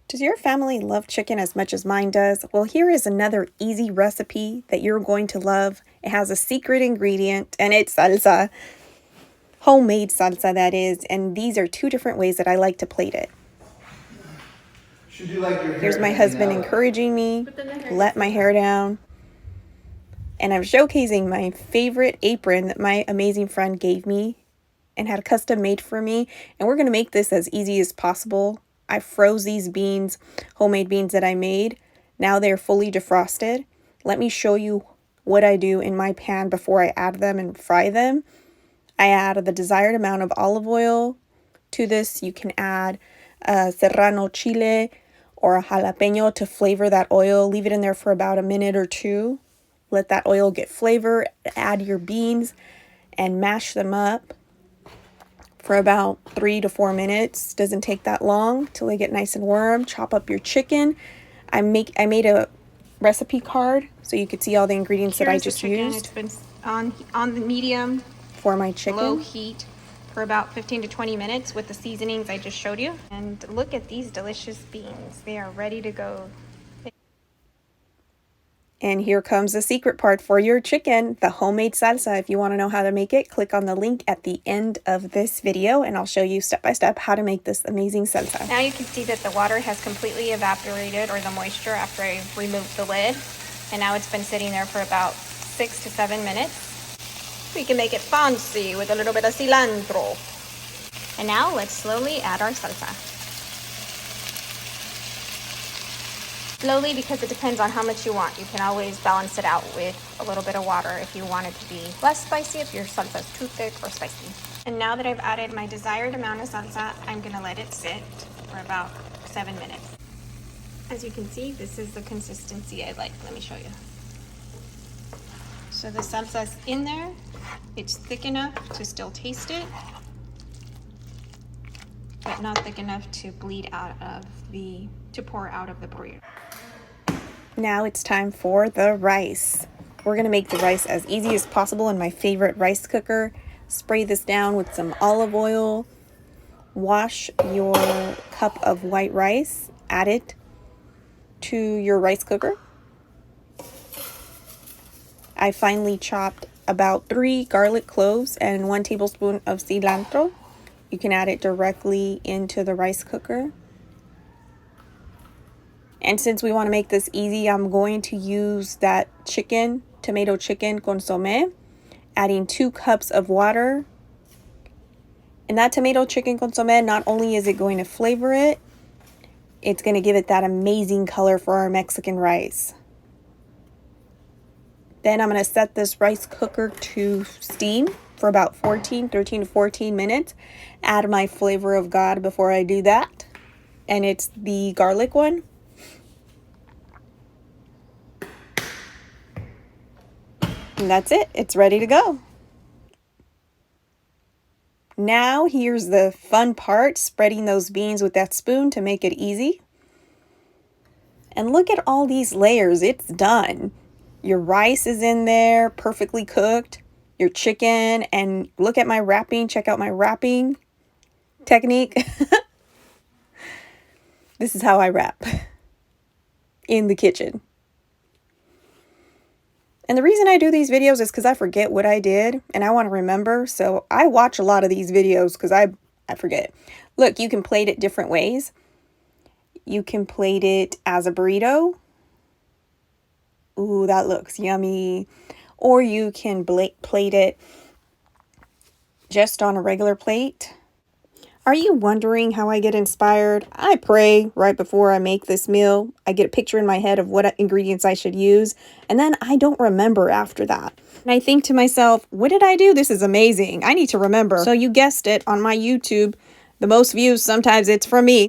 Does your family love chicken as much as mine does? Well, here is another easy recipe that you're going to love. It has a secret ingredient, and it's salsa. Homemade salsa, that is. And these are two different ways that I like to plate it. Should do like your hair. Here's my husband encouraging me, let my hair down. And I'm showcasing my favorite apron that my amazing friend gave me and had custom made for me. And we're going to make this as easy as possible. I froze these beans, homemade beans that I made. Now they're fully defrosted. Let me show you what I do in my pan before I add them and fry them. I add the desired amount of olive oil to this. You can add serrano chile or a jalapeno to flavor that oil. Leave it in there for about a minute or two. Let that oil get flavor. Add your beans and mash them up for about 3 to 4 minutes. Doesn't take that long till they get nice and warm. Chop up your chicken. I made a recipe card so you could see all the ingredients that I just used. It's been on the medium for my chicken. Low heat for about 15 to 20 minutes with the seasonings I just showed you. And look at these delicious beans. They are ready to go. And here comes the secret part for your chicken, the homemade salsa. If you want to know how to make it, click on the link at the end of this video and I'll show you step by step how to make this amazing salsa. Now you can see that the water has completely evaporated, or the moisture, after I removed the lid. And now it's been sitting there for about 6 to 7 minutes. We can make it fancy with a little bit of cilantro. And now let's slowly add our salsa. Slowly, because it depends on how much you want. You can always balance it out with a little bit of water if you want it to be less spicy, if your salsa is too thick or spicy. And now that I've added my desired amount of salsa, I'm gonna let it sit for about 7 minutes. As you can see, this is the consistency I like. Let me show you. So the salsa's in there. It's thick enough to still taste it, but not thick enough to bleed out of to pour out of the burrito. Now it's time for the rice. We're going to make the rice as easy as possible in my favorite rice cooker. Spray this down with some olive oil. Wash your cup of white rice. Add it to your rice cooker. I finely chopped about 3 garlic cloves and 1 tablespoon of cilantro. You can add it directly into the rice cooker. And since we want to make this easy, I'm going to use that tomato chicken consommé, adding 2 cups of water. And that tomato chicken consommé, not only is it going to flavor it, it's going to give it that amazing color for our Mexican rice. Then I'm going to set this rice cooker to steam for about 13 to 14 minutes. Add my flavor of God before I do that. And it's the garlic one. And that's it. It's ready to go. Now here's the fun part, spreading those beans with that spoon to make it easy. And look at all these layers. It's done. Your rice is in there, perfectly cooked. Your chicken, and look at my wrapping. Check out my wrapping technique. This is how I wrap in the kitchen. And the reason I do these videos is because I forget what I did and I want to remember. So I watch a lot of these videos because I forget. Look, you can plate it different ways. You can plate it as a burrito. Ooh, that looks yummy. Or you can plate it just on a regular plate. Are you wondering how I get inspired? I pray right before I make this meal. I get a picture in my head of what ingredients I should use, and then I don't remember after that. And I think to myself, what did I do? This is amazing. I need to remember. So you guessed it, on my YouTube, the most views, sometimes it's from me.